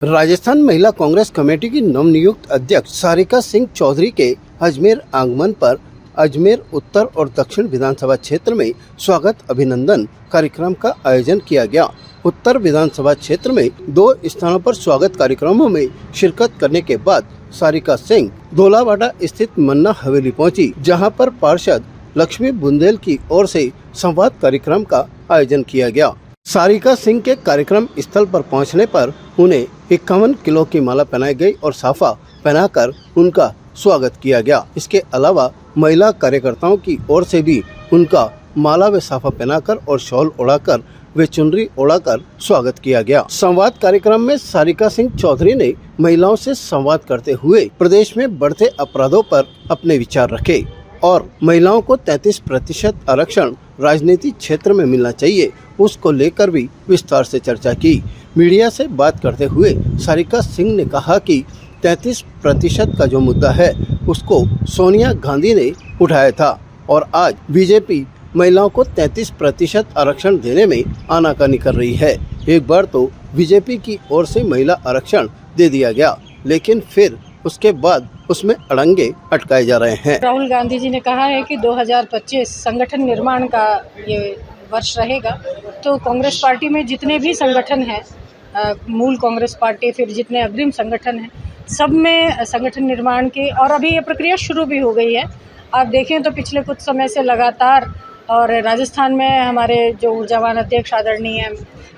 राजस्थान महिला कांग्रेस कमेटी की नवनियुक्त अध्यक्ष सारिका सिंह चौधरी के अजमेर आगमन पर अजमेर उत्तर और दक्षिण विधानसभा क्षेत्र में स्वागत अभिनंदन कार्यक्रम का आयोजन किया गया। उत्तर विधानसभा क्षेत्र में 2 स्थानों पर स्वागत कार्यक्रमों में शिरकत करने के बाद सारिका सिंह धोलावाड़ा स्थित मन्ना हवेली पहुंची, जहां पर पार्षद लक्ष्मी बुंदेल की ओर से संवाद कार्यक्रम का आयोजन किया गया। सारिका सिंह के कार्यक्रम स्थल पर पहुंचने पर उन्हें 51 किलो की माला पहनाई गई और साफा पहनाकर उनका स्वागत किया गया। इसके अलावा महिला कार्यकर्ताओं की ओर से भी उनका माला व साफा पहनाकर और शॉल ओढ़ाकर वे चुनरी ओढ़ाकर स्वागत किया गया। संवाद कार्यक्रम में सारिका सिंह चौधरी ने महिलाओं से संवाद करते हुए प्रदेश में बढ़ते अपराधों पर अपने विचार रखे और महिलाओं को 33% आरक्षण राजनीतिक क्षेत्र में मिलना चाहिए, उसको लेकर भी विस्तार से चर्चा की। मीडिया से बात करते हुए सारिका सिंह ने कहा कि 33% का जो मुद्दा है उसको सोनिया गांधी ने उठाया था और आज बीजेपी महिलाओं को 33% आरक्षण देने में आनाकानी कर रही है। एक बार तो बीजेपी की ओर से महिला आरक्षण दे दिया गया, लेकिन फिर उसके बाद उसमें अड़ंगे अटकाए जा रहे हैं। राहुल गांधी जी ने कहा है कि 2025 संगठन निर्माण का ये वर्ष रहेगा, तो कांग्रेस पार्टी में जितने भी संगठन हैं, मूल कांग्रेस पार्टी, फिर जितने अग्रिम संगठन हैं, सब में संगठन निर्माण की और अभी ये प्रक्रिया शुरू भी हो गई है। आप देखें तो पिछले कुछ समय से लगातार और राजस्थान में हमारे जो ऊर्जावान अध्यक्ष आदरणीय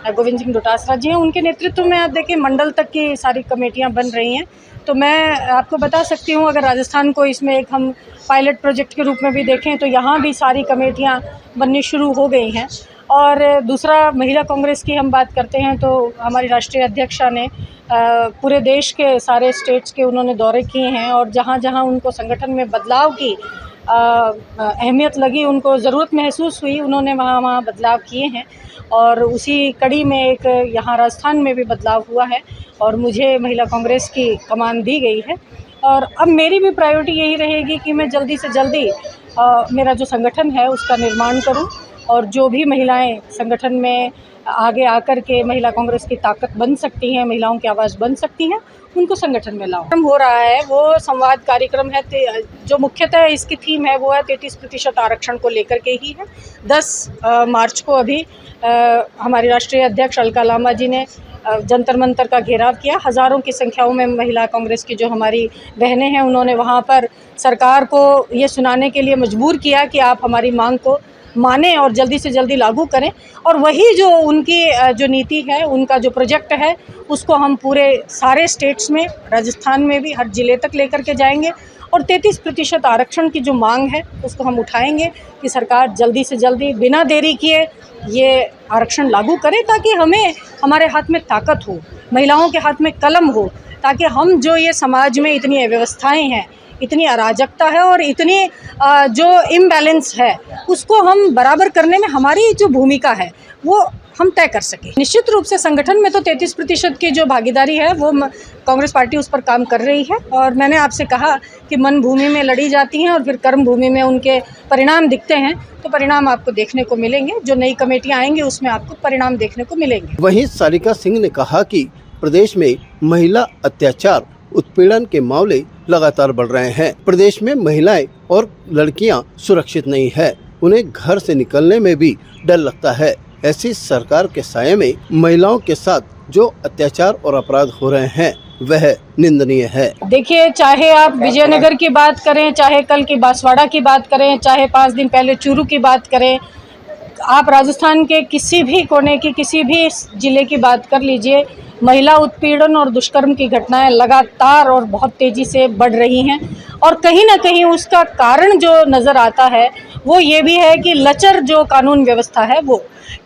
गोविंद सिंह डोटासरा जी हैं, उनके नेतृत्व में आप देखिए मंडल तक की सारी कमेटियां बन रही हैं। तो मैं आपको बता सकती हूँ, अगर राजस्थान को इसमें एक हम पायलट प्रोजेक्ट के रूप में भी देखें तो यहाँ भी सारी कमेटियाँ बननी शुरू हो गई हैं। और दूसरा, महिला कांग्रेस की हम बात करते हैं तो हमारी राष्ट्रीय अध्यक्षा ने पूरे देश के सारे स्टेट्स के उन्होंने दौरे किए हैं और जहाँ जहाँ उनको संगठन में बदलाव की अहमियत लगी, उनको ज़रूरत महसूस हुई, उन्होंने वहाँ बदलाव किए हैं। और उसी कड़ी में एक यहाँ राजस्थान में भी बदलाव हुआ है और मुझे महिला कांग्रेस की कमान दी गई है। और अब मेरी भी प्रायोरिटी यही रहेगी कि मैं जल्दी से जल्दी मेरा जो संगठन है उसका निर्माण करूं और जो भी महिलाएं संगठन में आगे आकर के महिला कांग्रेस की ताकत बन सकती हैं, महिलाओं की आवाज़ बन सकती हैं, उनको संगठन में लाऊं। हो रहा है वो संवाद कार्यक्रम है, जो मुख्यतः इसकी थीम है वो है 33% आरक्षण को लेकर के ही है। 10 मार्च को अभी हमारी राष्ट्रीय अध्यक्ष अलका लांबा जी ने जंतर मंतर का घेराव किया। हज़ारों की संख्याओं में महिला कांग्रेस की जो हमारी बहनें हैं, उन्होंने वहाँ पर सरकार को ये सुनाने के लिए मजबूर किया कि आप हमारी मांग को माने और जल्दी से जल्दी लागू करें। और वही जो उनकी जो नीति है, उनका जो प्रोजेक्ट है, उसको हम पूरे सारे स्टेट्स में, राजस्थान में भी हर ज़िले तक लेकर के जाएंगे और 33% आरक्षण की जो मांग है उसको हम उठाएंगे कि सरकार जल्दी से जल्दी बिना देरी किए ये आरक्षण लागू करे, ताकि हमें हमारे हाथ में ताकत हो, महिलाओं के हाथ में कलम हो, ताकि हम जो ये समाज में इतनी अव्यवस्थाएं हैं, इतनी अराजकता है और इतनी जो इम्बैलेंस है, उसको हम बराबर करने में हमारी जो भूमिका है वो हम तय कर सकें। निश्चित रूप से संगठन में तो 33% की जो भागीदारी है वो कांग्रेस पार्टी उस पर काम कर रही है। और मैंने आपसे कहा कि मन भूमि में लड़ी जाती हैं और फिर कर्म भूमि में उनके परिणाम दिखते हैं, तो परिणाम आपको देखने को मिलेंगे। जो नई कमेटियाँ आएंगी उसमें आपको परिणाम देखने को मिलेंगे। वहीं सारिका सिंह ने कहा कि प्रदेश में महिला अत्याचार, उत्पीड़न के मामले लगातार बढ़ रहे हैं। प्रदेश में महिलाएं और लड़कियां सुरक्षित नहीं है, उन्हें घर से निकलने में भी डर लगता है। ऐसी सरकार के साये में महिलाओं के साथ जो अत्याचार और अपराध हो रहे हैं वह निंदनीय है। देखिए, चाहे आप विजयनगर की बात करें, चाहे कल की बांसवाड़ा की बात करें, चाहे 5 दिन पहले चूरू की बात करें, आप राजस्थान के किसी भी कोने की किसी भी जिले की बात कर लीजिए, महिला उत्पीड़न और दुष्कर्म की घटनाएं लगातार और बहुत तेज़ी से बढ़ रही हैं। और कहीं ना कहीं उसका कारण जो नज़र आता है वो ये भी है कि लचर जो कानून व्यवस्था है वो,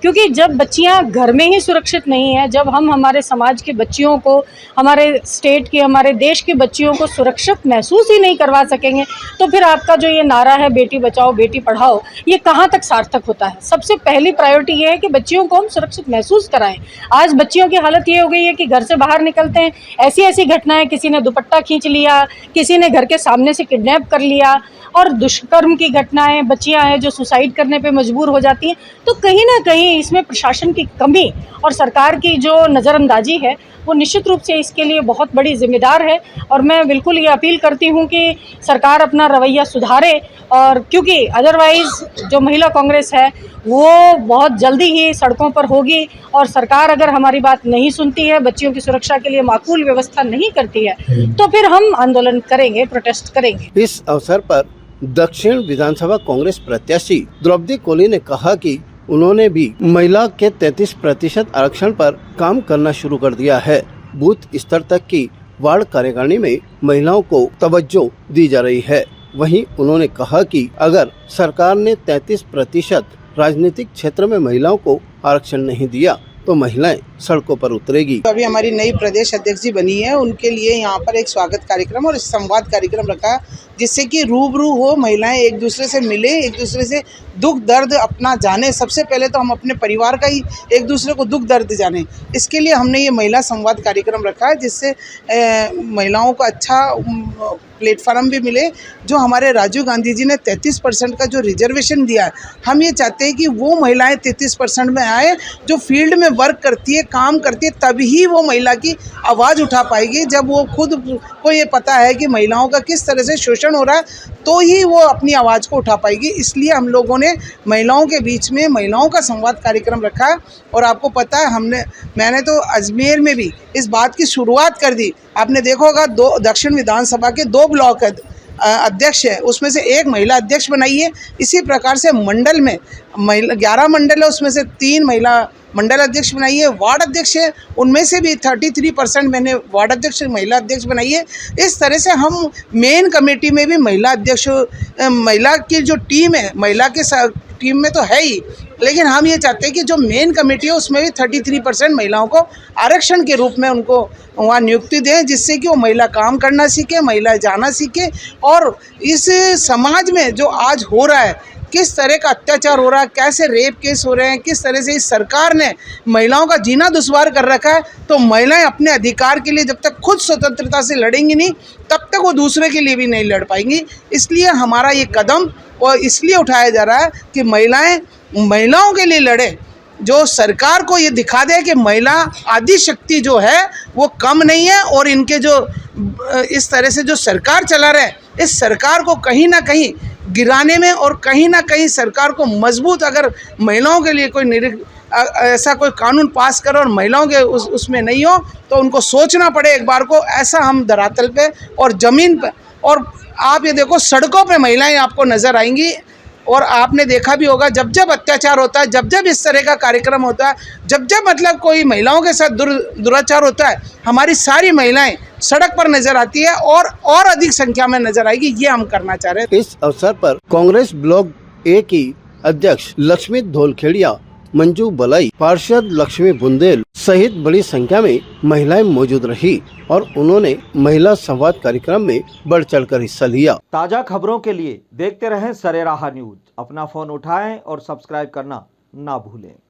क्योंकि जब बच्चियां घर में ही सुरक्षित नहीं हैं, जब हम हमारे समाज की बच्चियों को, हमारे स्टेट की, हमारे देश की बच्चियों को सुरक्षित महसूस ही नहीं करवा सकेंगे, तो फिर आपका जो ये नारा है बेटी बचाओ बेटी पढ़ाओ, ये कहाँ तक सार्थक होता है। सबसे पहली प्रायोरिटी ये है कि बच्चियों को हम सुरक्षित महसूस कराएं। आज बच्चियों की हालत ये हो गई है कि घर से बाहर निकलते हैं, ऐसी ऐसी घटनाएं, किसी ने दुपट्टा खींच लिया, किसी ने घर के सामने से किडनैप कर लिया, और दुष्कर्म की घटनाएं, बच्चियां हैं जो सुसाइड करने पे मजबूर हो जाती हैं। तो कहीं ना कहीं कहीं इसमें प्रशासन की कमी और सरकार की जो नज़रअंदाजी है वो निश्चित रूप से इसके लिए बहुत बड़ी जिम्मेदार है। और मैं बिल्कुल ये अपील करती हूँ कि सरकार अपना रवैया सुधारे, और क्योंकि अदरवाइज़ जो महिला कांग्रेस है वो बहुत जल्दी ही सड़कों पर होगी, और सरकार अगर हमारी बात नहीं सुनती है, बच्चियों की सुरक्षा के लिए माकूल व्यवस्था नहीं करती है, तो फिर हम आंदोलन करेंगे, प्रोटेस्ट करेंगे। इस अवसर पर दक्षिण विधानसभा कांग्रेस प्रत्याशी द्रौपदी कोली ने कहा कि उन्होंने भी महिला के 33% आरक्षण पर काम करना शुरू कर दिया है। बूथ स्तर तक की वार्ड कार्यकारिणी में महिलाओं को तवज्जो दी जा रही है। वहीं उन्होंने कहा कि अगर सरकार ने 33% राजनीतिक क्षेत्र में महिलाओं को आरक्षण नहीं दिया तो महिलाएं सड़कों पर उतरेगी। अभी हमारी नई प्रदेश अध्यक्ष जी बनी है, उनके लिए यहाँ पर एक स्वागत कार्यक्रम और संवाद कार्यक्रम रखा है, जिससे कि रूबरू हो, महिलाएं एक दूसरे से मिले, एक दूसरे से दुख दर्द अपना जाने। सबसे पहले तो हम अपने परिवार का ही एक दूसरे को दुख दर्द जाने, इसके लिए हमने ये महिला संवाद कार्यक्रम रखा है, जिससे महिलाओं को अच्छा प्लेटफार्म भी मिले। जो हमारे राजीव गांधी जी ने 33% का जो रिजर्वेशन दिया है, हम ये चाहते हैं कि वो महिलाएं 33% में आए, जो फील्ड में वर्क करती है, काम करती है, तभी वो महिला की आवाज़ उठा पाएगी। जब वो खुद को ये पता है कि महिलाओं का किस तरह से शोषण हो रहा है, तो ही वो अपनी आवाज़ को उठा पाएगी। इसलिए हम लोगों ने महिलाओं के बीच में महिलाओं का संवाद कार्यक्रम रखा है। और आपको पता है मैंने तो अजमेर में भी इस बात की शुरुआत कर दी। आपने देखा होगा, दक्षिण विधानसभा के 2 ब्लॉक अध्यक्ष है, उसमें से एक महिला अध्यक्ष बनाई है। इसी प्रकार से मंडल में 11 मंडल है, उसमें से 3 महिला मंडल अध्यक्ष बनाई है। वार्ड अध्यक्ष है, उनमें से भी 33% मैंने वार्ड अध्यक्ष महिला अध्यक्ष बनाई है। इस तरह से हम मेन कमेटी में भी महिला अध्यक्ष, महिला की जो टीम है, महिला के टीम में तो है ही, लेकिन हम ये चाहते हैं कि जो मेन कमेटी है उसमें भी 33% महिलाओं को आरक्षण के रूप में उनको वहाँ नियुक्ति दें, जिससे कि वो महिला काम करना सीखे, महिला जाना सीखे। और इस समाज में जो आज हो रहा है, किस तरह का अत्याचार हो रहा है, कैसे रेप केस हो रहे हैं, किस तरह से इस सरकार ने महिलाओं का जीना दुश्वार कर रखा है, तो महिलाएं अपने अधिकार के लिए जब तक खुद स्वतंत्रता से लड़ेंगी नहीं, तब तक वो दूसरे के लिए भी नहीं लड़ पाएंगी। इसलिए हमारा ये कदम और इसलिए उठाया जा रहा है कि महिलाएं महिलाओं के लिए लड़े, जो सरकार को ये दिखा दे कि महिला आदि शक्ति जो है वो कम नहीं है। और इनके जो इस तरह से जो सरकार चला रहे, इस सरकार को कहीं ना कहीं गिराने में और कहीं ना कहीं सरकार को मजबूत, अगर महिलाओं के लिए कोई ऐसा कोई कानून पास करो और महिलाओं के उसमें नहीं हो, तो उनको सोचना पड़े एक बार को। ऐसा हम धरातल पे और ज़मीन पे, और आप ये देखो सड़कों पे महिलाएं आपको नज़र आएंगी। और आपने देखा भी होगा, जब जब अत्याचार होता है, जब जब इस तरह का कार्यक्रम होता है, जब जब मतलब कोई महिलाओं के साथ दुराचार होता है, हमारी सारी महिलाएं सड़क पर नजर आती है और अधिक संख्या में नजर आएगी। ये हम करना चाह रहे हैं। इस अवसर पर कांग्रेस ब्लॉक ए की अध्यक्ष लक्ष्मी धोलखेड़िया, मंजू बलाई, पार्षद लक्ष्मी बुंदेल सहित बड़ी संख्या में महिलाएं मौजूद रही और उन्होंने महिला संवाद कार्यक्रम में बढ़ चढ़कर हिस्सा लिया। ताजा खबरों के लिए देखते रहें सरेराह न्यूज। अपना फोन उठाएं और सब्सक्राइब करना ना भूलें।